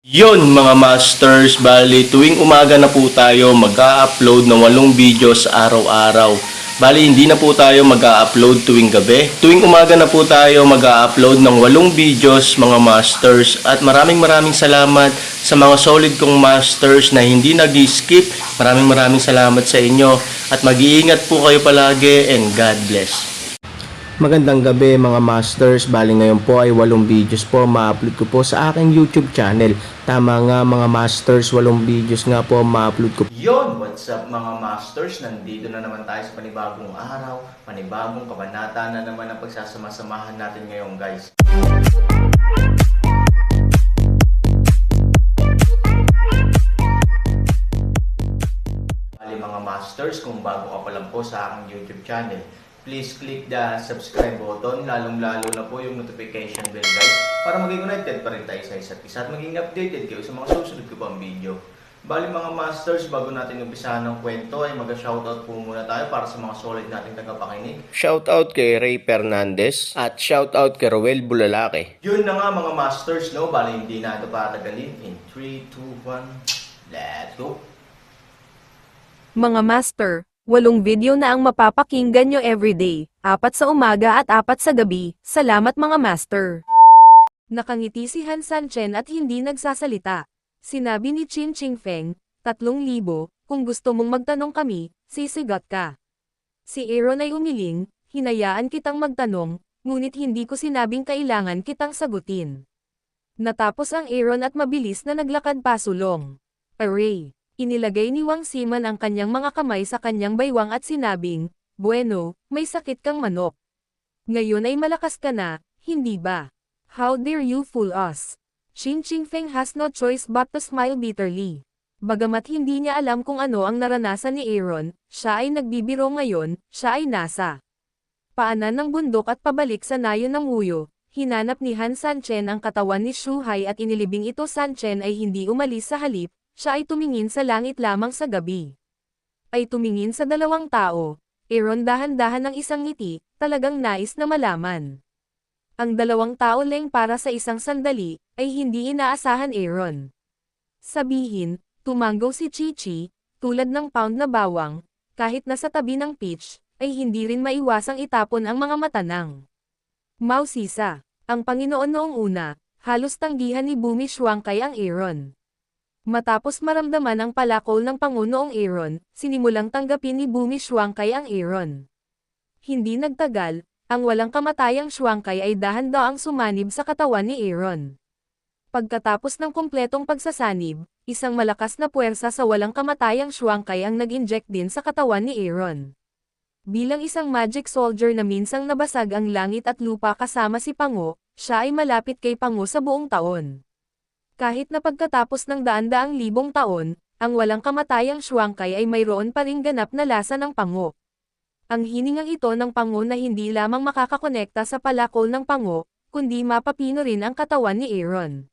Yon mga masters, bali tuwing umaga na po tayo mag-a-upload ng 8 videos araw-araw. Bali hindi na po tayo mag-a-upload tuwing gabi. Tuwing umaga na po tayo mag-a-upload ng 8 videos mga masters. At maraming salamat sa mga solid kong masters na hindi nag-skip. Maraming salamat sa inyo. At mag-iingat po kayo palagi and God bless. Magandang gabi mga masters, bali ngayon po ay 8 videos po ma-upload ko po sa aking YouTube channel. Tama nga mga masters, 8 videos nga po ma-upload ko. Yon, what's up mga masters? Nandito na naman tayo sa panibagong araw, panibagong kabanata na naman ang pagsasama-samahan natin ngayon guys. Bali mga masters, kung bago ka pa lang po sa aking YouTube channel, please click the subscribe button, lalong-lalo na po yung notification bell guys, para maging connected pa rin tayo sa isa't isa at maging updated kayo sa mga susunod ko pang video. Bali mga masters, bago natin umpisahan ng kwento ay mag-shoutout po muna tayo para sa mga solid nating tagapakinig. Shoutout kay Ray Fernandez at shoutout kay Roel Bulalaki. Yun na nga mga masters, no? Bali hindi na ito patagalin. In 3, 2, 1, let's go! Mga master, 8 video na ang mapapakinggan nyo everyday, 4 sa umaga at 4 sa gabi. Salamat mga master. Nakangiti si Han Sanchen at hindi nagsasalita. Sinabi ni Chin Ching Feng, 3,000, kung gusto mong magtanong kami, sisigat ka. Si Aaron ay umiling, hinayaan kitang magtanong, ngunit hindi ko sinabing kailangan kitang sagutin. Natapos ang Aaron at mabilis na naglakad pasulong. Array. Inilagay ni Wang Siman ang kanyang mga kamay sa kanyang baywang at sinabing, "Bueno, may sakit kang manok. Ngayon ay malakas ka na, hindi ba? How dare you fool us?" Chin Ching Feng has no choice but to smile bitterly. Bagamat hindi niya alam kung ano ang naranasan ni Aaron, siya ay nagbibiro ngayon, siya ay nasa paanan ng bundok at pabalik sa nayon ng Wuyo. Hinanap ni Han Sanchen ang katawan ni Shu Hai at inilibing ito. Sanchen ay hindi umalis sa halip. Siya ay tumingin sa langit lamang sa gabi. Ay tumingin sa dalawang tao. Aaron dahan-dahan ng isang ngiti, talagang nais na malaman. Ang dalawang tao lang para sa isang sandali, ay hindi inaasahan Aaron. Sabihin, tumanggaw si Chi-Chi, tulad ng pound na bawang, kahit nasa tabi ng pitch, ay hindi rin maiwasang itapon ang mga mata ng Mausisa. Ang Panginoon noong una, halos tanggihan ni Bumi Shuangkai ang Aaron. Matapos maramdaman ang palakol ng Pangunoong Aaron, sinimulang tanggapin ni Bumi Shuangkai ang Aaron. Hindi nagtagal, ang walang kamatayang Shuangkai ay dahan-daang sumanib sa katawan ni Aaron. Pagkatapos ng kumpletong pagsasanib, isang malakas na puwersa sa walang kamatayang Shuangkai ang nag-inject din sa katawan ni Aaron. Bilang isang magic soldier na minsang nabasag ang langit at lupa kasama si Pangu, siya ay malapit kay Pangu sa buong taon. Kahit na pagkatapos ng daan-daang libong taon, ang walang kamatayang Shuangkai ay mayroon pa ring ganap na lasa ng Pangu. Ang hiningang ito ng Pangu na hindi lamang makakakonekta sa palakol ng Pangu, kundi mapapino rin ang katawan ni Aaron.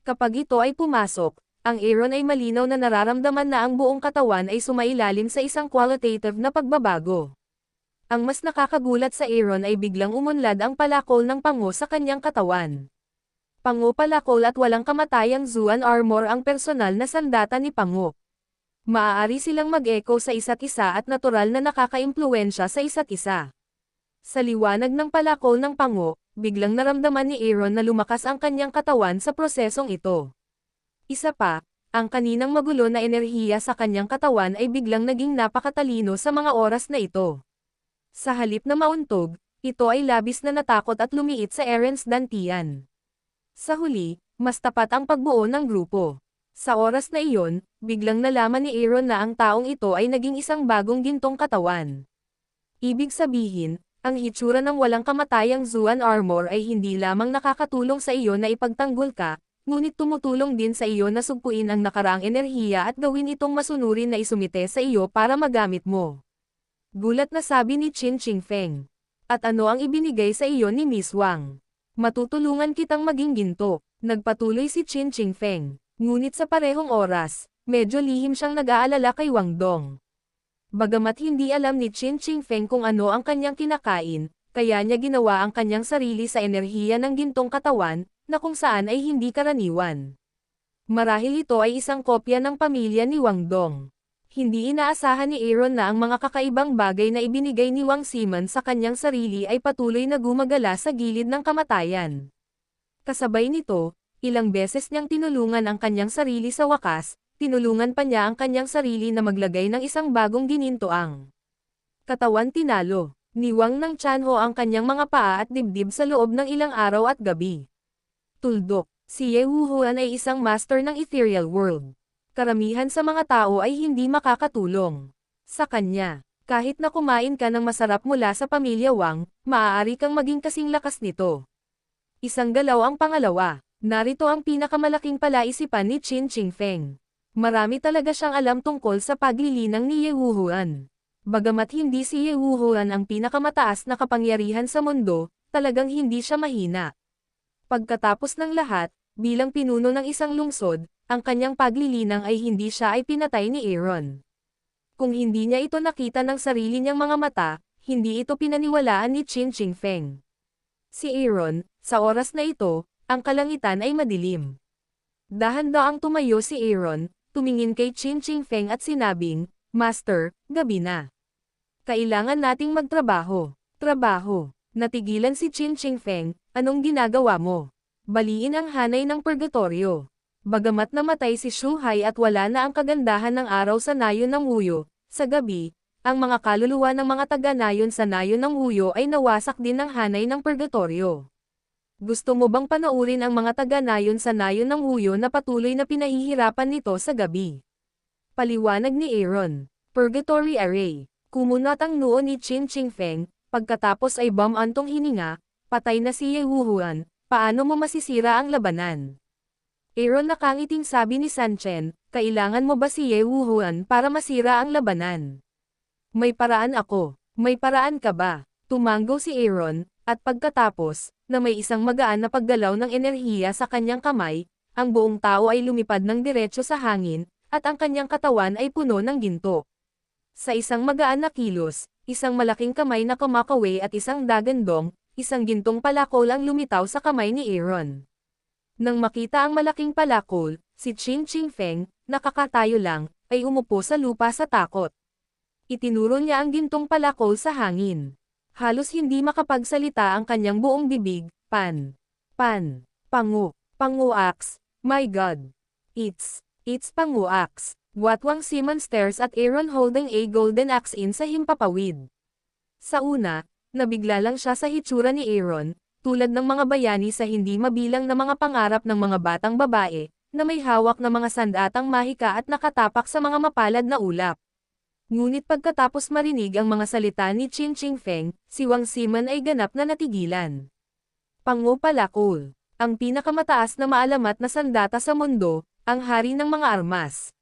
Kapag ito ay pumasok, ang Aaron ay malinaw na nararamdaman na ang buong katawan ay sumailalim sa isang qualitative na pagbabago. Ang mas nakakagulat sa Aaron ay biglang umunlad ang palakol ng Pangu sa kanyang katawan. Pangu palakol at walang kamatayang Zuan armor ang personal na sandata ni Pangu. Maaari silang mag-echo sa isa't isa at natural na nakaka-impluwensya sa isa't isa. Sa liwanag ng palakol ng Pangu, biglang naramdaman ni Aaron na lumakas ang kanyang katawan sa prosesong ito. Isa pa, ang kaninang magulo na enerhiya sa kanyang katawan ay biglang naging napakatalino sa mga oras na ito. Sa halip na mauntog, ito ay labis na natakot at lumiit sa Aaron's dantian. Sa huli, mas tapat ang pagbuo ng grupo. Sa oras na iyon, biglang nalaman ni Aaron na ang taong ito ay naging isang bagong gintong katawan. Ibig sabihin, ang hitsura ng walang kamatayang Zuan armor ay hindi lamang nakakatulong sa iyo na ipagtanggol ka, ngunit tumutulong din sa iyo na sugpuin ang nakaraang enerhiya at gawin itong masunurin na isumite sa iyo para magamit mo. Gulat na sabi ni Chin Ching Feng. At ano ang ibinigay sa iyo ni Miss Wang? Matutulungan kitang maging ginto, nagpatuloy si Chin Ching Feng. Ngunit sa parehong oras, medyo lihim siyang nag-aalala kay Wang Dong. Bagamat hindi alam ni Chin Ching Feng kung ano ang kanyang kinakain, kaya niya ginawa ang kanyang sarili sa enerhiya ng gintong katawan, na kung saan ay hindi karaniwan. Marahil ito ay isang kopya ng pamilya ni Wang Dong. Hindi inaasahan ni Aaron na ang mga kakaibang bagay na ibinigay ni Wang Simon sa kanyang sarili ay patuloy na gumagala sa gilid ng kamatayan. Kasabay nito, ilang beses niyang tinulungan ang kanyang sarili sa wakas, tinulungan pa niya ang kanyang sarili na maglagay ng isang bagong ginintoang katawan tinalo. Niwang ng Chanho ang kanyang mga paa at dibdib sa loob ng ilang araw at gabi. Tuldok, si Ye Wuhuan ay isang master ng ethereal world. Karamihan sa mga tao ay hindi makakatulong sa kanya. Kahit na kumain ka ng masarap mula sa pamilya Wang, maaari kang maging kasing lakas nito. Isang galaw ang pangalawa. Narito ang pinakamalaking palaisipan ni Qin Qingfeng. Marami talaga siyang alam tungkol sa paglilinang ni Ye Wuhuan. Bagamat hindi si Ye Wuhuan ang pinakamataas na kapangyarihan sa mundo, talagang hindi siya mahina. Pagkatapos ng lahat, bilang pinuno ng isang lungsod, ang kanyang paglilinang ay hindi siya ay pinatay ni Aaron. Kung hindi niya ito nakita ng sarili niyang mga mata, hindi ito pinaniwalaan ni Qin Qingfeng. Si Aaron, sa oras na ito, ang kalangitan ay madilim. Dahan-daang tumayo si Aaron, tumingin kay Qin Qingfeng at sinabing, "Master, gabi na. Kailangan nating magtrabaho." Trabaho. Natigilan si Qin Qingfeng, "Anong ginagawa mo?" "Baliin ang hanay ng purgatorio." Bagamat namatay si Shu Hai at wala na ang kagandahan ng araw sa nayon ng Wuyo, sa gabi, ang mga kaluluwa ng mga taga-nayon sa nayon ng Wuyo ay nawasak din ng hanay ng purgatorio. Gusto mo bang panoorin ang mga taga-nayon sa nayon ng Wuyo na patuloy na pinahihirapan nito sa gabi? Paliwanag ni Aaron. Purgatory Array. Kumunat ang noo ni Qin Qingfeng, pagkatapos ay antong hininga, "Patay na si Ye Wuhuan, paano mo masisira ang labanan?" Aaron nakangiting sabi ni San Chen, "Kailangan mo ba si Ye Wuhuan para masira ang labanan?" "May paraan ako." "May paraan ka ba?" Tumanggo si Aaron, at pagkatapos, na may isang magaan na paggalaw ng enerhiya sa kanyang kamay, ang buong tao ay lumipad ng diretso sa hangin, at ang kanyang katawan ay puno ng ginto. Sa isang magaan na kilos, isang malaking kamay na kumakawi at isang dagandong, isang gintong palakol ang lumitaw sa kamay ni Aaron. Nang makita ang malaking palakol, si Qin Qingfeng, nakakatayo lang, ay umupo sa lupa sa takot. Itinuro niya ang gintong palakol sa hangin. Halos hindi makapagsalita ang kanyang buong bibig, panguaks, my God. It's panguaks. Wang Simon stares at Aaron holding a golden axe in sa himpapawid. Sa una, nabigla lang siya sa hitsura ni Aaron, tulad ng mga bayani sa hindi mabilang na mga pangarap ng mga batang babae, na may hawak na mga sandatang mahika at nakatapak sa mga mapalad na ulap. Ngunit pagkatapos marinig ang mga salita ni Qin Qingfeng, si Wang Simon ay ganap na natigilan. Pangupalakol. Ang pinakamataas na maalamat na sandata sa mundo, ang hari ng mga armas.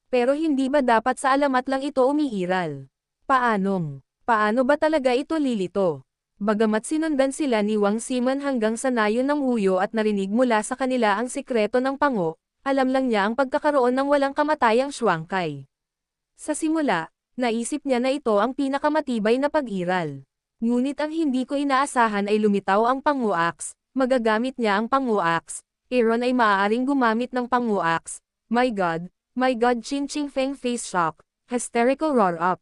Pero hindi ba dapat sa alamat lang ito umiiral? Paano ba talaga ito lilito? Bagamat sinundan sila ni Wang Simon hanggang sa nayon ng Wuyo at narinig mula sa kanila ang sikreto ng pango, alam lang niya ang pagkakaroon ng walang kamatayang Shuangkai. Sa simula, naisip niya na ito ang pinakamatibay na pag-iral. Ngunit ang hindi ko inaasahan ay lumitaw ang panguaks, magagamit niya ang panguaks. Aaron ay maaaring gumamit ng panguaks. My God, Qin Qingfeng face shock, hysterical roar up.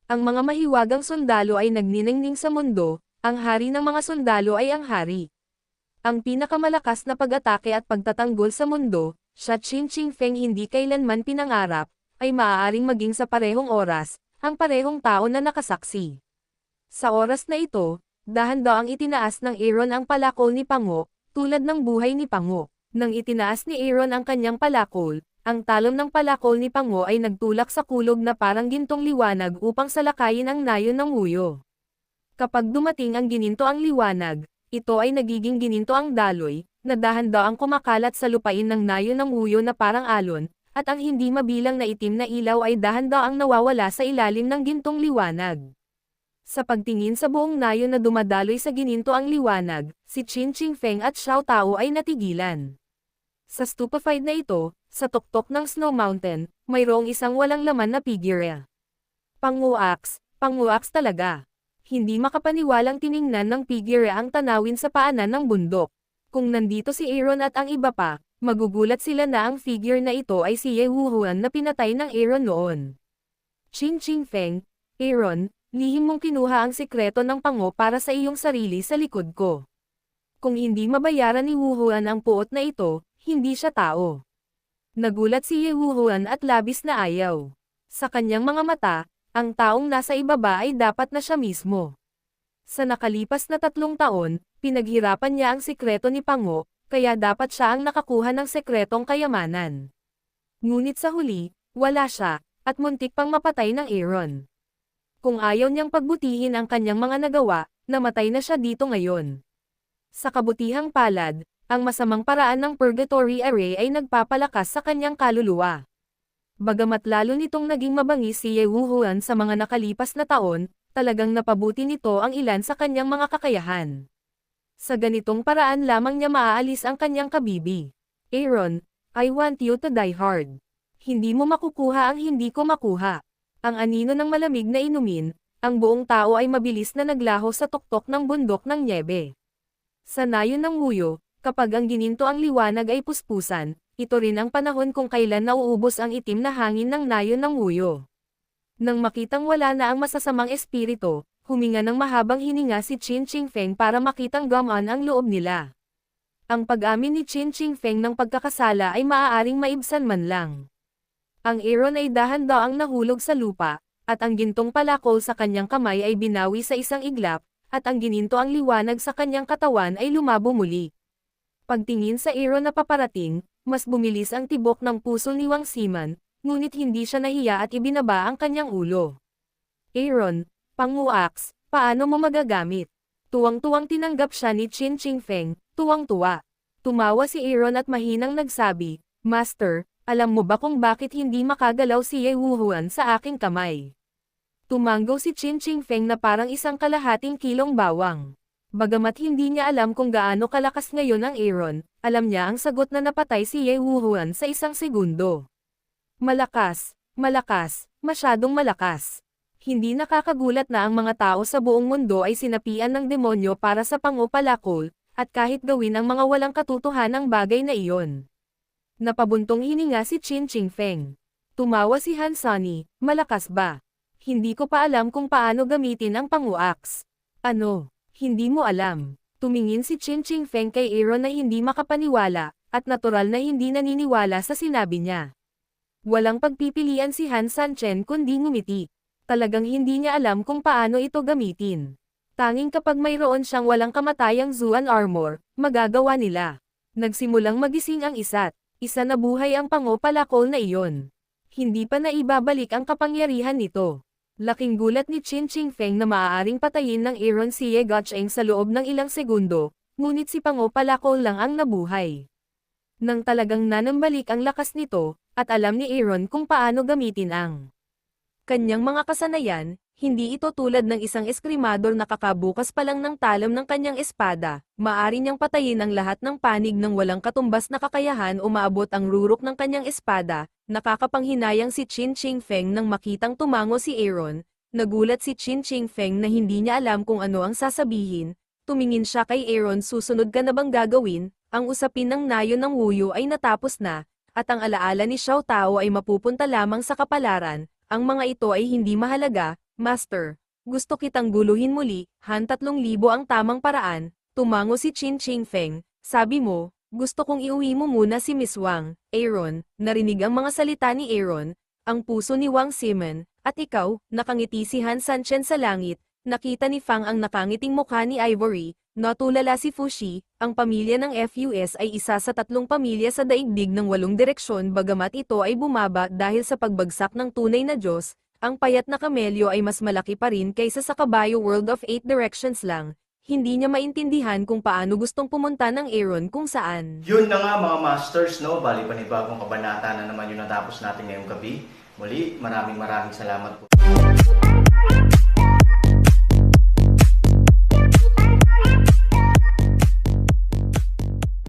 Ang mga mahiwagang sundalo ay nagniningning sa mundo, ang hari ng mga sundalo ay ang hari. Ang pinakamalakas na pag-atake at pagtatanggol sa mundo, siya Qin Qingfeng hindi kailanman pinangarap, ay maaaring maging sa parehong oras, ang parehong tao na nakasaksi. Sa oras na ito, dahan-daang itinaas ng Aaron ang palakol ni Pango, tulad ng buhay ni Pango. Nang itinaas ni Aaron ang kanyang palakol, ang talon ng palakol ni Pango ay nagtulak sa kulog na parang gintong liwanag upang salakayin ang nayon ng Wuyo. Kapag dumating ang gininto ang liwanag, ito ay nagiging gininto ang daloy, na dahan-daang kumakalat sa lupain ng nayon ng Wuyo na parang alon, at ang hindi mabilang na itim na ilaw ay dahan-daang nawawala sa ilalim ng gintong liwanag. Sa pagtingin sa buong nayon na dumadaloy sa gininto ang liwanag, si Qin Qingfeng at Xiao Tao ay natigilan. Sa stupefied na ito, sa tuktok ng Snow Mountain, mayroong isang walang laman na figure. Panguaks talaga. Hindi makapaniwalang tiningnan ng figure ang tanawin sa paanan ng bundok. Kung nandito si Aaron at ang iba pa, Magugulat sila na ang figure na ito ay si Ye Wuhuan na pinatay ng Aaron noon. Qing Qing Feng, Aaron, lihim mong kinuha ang sikreto ng pango para sa iyong sarili sa likod ko. Kung hindi mabayaran ni Wuhuan ang puot na ito, hindi siya tao. Nagulat si Ye Wuhuan at labis na ayaw. Sa kanyang mga mata, ang taong nasa ibaba ay dapat na siya mismo. Sa nakalipas na 3 taon, pinaghirapan niya ang sikreto ni Pango, kaya dapat siya ang nakakuha ng sekretong kayamanan. Ngunit sa huli, wala siya, at muntik pang mapatay ng Aaron. Kung ayaw niyang pagbutihin ang kanyang mga nagawa, namatay na siya dito ngayon. Sa kabutihang palad, ang masamang paraan ng purgatory array ay nagpapalakas sa kanyang kaluluwa. Bagamat lalo nitong naging mabangis si Ye Wuhuan sa mga nakalipas na taon, talagang napabuti nito ang ilan sa kanyang mga kakayahan. Sa ganitong paraan lamang niya maaalis ang kanyang kabibi. Aaron, I want you to die hard. Hindi mo makukuha ang hindi ko makuha. Ang anino ng malamig na inumin, ang buong tao ay mabilis na naglaho sa tuktok ng bundok ng nyebe. Sa nayon ng nguyo, kapag ang gininto ang liwanag ay puspusan, ito rin ang panahon kung kailan nauubos ang itim na hangin ng nayon ng nguyo. Nang makitang wala na ang masasamang espiritu, huminga ng mahabang hininga si Qin Qing Feng para makitang gumaan ang loob nila. Ang pag-amin ni Qin Qing Feng ng pagkakasala ay maaaring maibsan man lang. Ang Aaron ay dahan-daang nahulog sa lupa, at ang gintong palakol sa kanyang kamay ay binawi sa isang iglap, at ang gininto ang liwanag sa kanyang katawan ay lumabo muli. Pagtingin sa Aaron na paparating, mas bumilis ang tibok ng puso ni Wang Siman, ngunit hindi siya nahiya at ibinaba ang kanyang ulo. Aaron, Panguaks, paano mo magagamit? Tuwang-tuwang tinanggap siya ni Qin Qing Feng, tuwang-tuwa. Tumawa si Aaron at mahinang nagsabi, Master, alam mo ba kung bakit hindi makagalaw si Ye Wuhuan sa aking kamay? Tumanggaw si Qin Qing Feng na parang isang kalahating kilong bawang. Bagamat hindi niya alam kung gaano kalakas ngayon ang Aaron, alam niya ang sagot na napatay si Ye Wuhuan sa 1 segundo. Malakas, malakas, masyadong malakas. Hindi nakakagulat na ang mga tao sa buong mundo ay sinapian ng demonyo para sa pangupalakol, at kahit gawin ang mga walang katotohanang bagay na iyon. Napabuntong hininga si Qin Qing Feng. Tumawa si Han Sunny, malakas ba? Hindi ko pa alam kung paano gamitin ang panguaks. Ano? Hindi mo alam. Tumingin si Qin Qing Feng kay Aaron na hindi makapaniwala, at natural na hindi naniniwala sa sinabi niya. Walang pagpipilian si Han Sanchen kundi ngumiti. Talagang hindi niya alam kung paano ito gamitin. Tanging kapag mayroon siyang walang kamatayang Zuan armor, magagawa nila. Nagsimulang magising ang isa na buhay ang pangopalakol na iyon. Hindi pa naibabalik ang kapangyarihan nito. Laking gulat ni Qin Qing Feng na maaaring patayin ng Aaron si Ye Gucheng sa loob ng ilang segundo, ngunit si pangopalakol lang ang nabuhay. Nang talagang nanambalik ang lakas nito, at alam ni Aaron kung paano gamitin ang kanyang mga kasanayan, hindi ito tulad ng isang eskrimador na kakabukas pa lang ng talam ng kanyang espada, maaari niyang patayin ang lahat ng panig ng walang katumbas na kakayahan o maabot ang rurok ng kanyang espada. Nakakapanghinayang si Qin Qing Feng nang makitang tumango si Aaron, nagulat si Qin Qing Feng na hindi niya alam kung ano ang sasabihin, tumingin siya kay Aaron, susunod ka na bang gagawin, ang usapin ng nayon ng Wuyo ay natapos na, at ang alaala ni Xiao Tao ay mapupunta lamang sa kapalaran. Ang mga ito ay hindi mahalaga, Master. Gusto kitang guluhin muli, Han 3,000 ang tamang paraan, tumango si Qin Qing Feng, sabi mo, gusto kong iuwi mo muna si Miss Wang. Aaron, narinig ang mga salita ni Aaron, ang puso ni Wang Siman, at ikaw, nakangiti si Han Sanchen sa langit, nakita ni Fang ang nakangiting mukha ni Ivory, natulala si Fushi, ang pamilya ng FUS ay isa sa 3 pamilya sa daigdig ng 8 direksyon bagamat ito ay bumaba dahil sa pagbagsak ng tunay na Diyos, ang payat na kamelyo ay mas malaki pa rin kaysa sa kabayo world of 8 directions lang. Hindi niya maintindihan kung paano gustong pumunta ng Aaron kung saan. Yun na nga mga masters, no? Bali panibagong kabanata na naman yung natapos natin ngayong gabi. Muli, maraming salamat po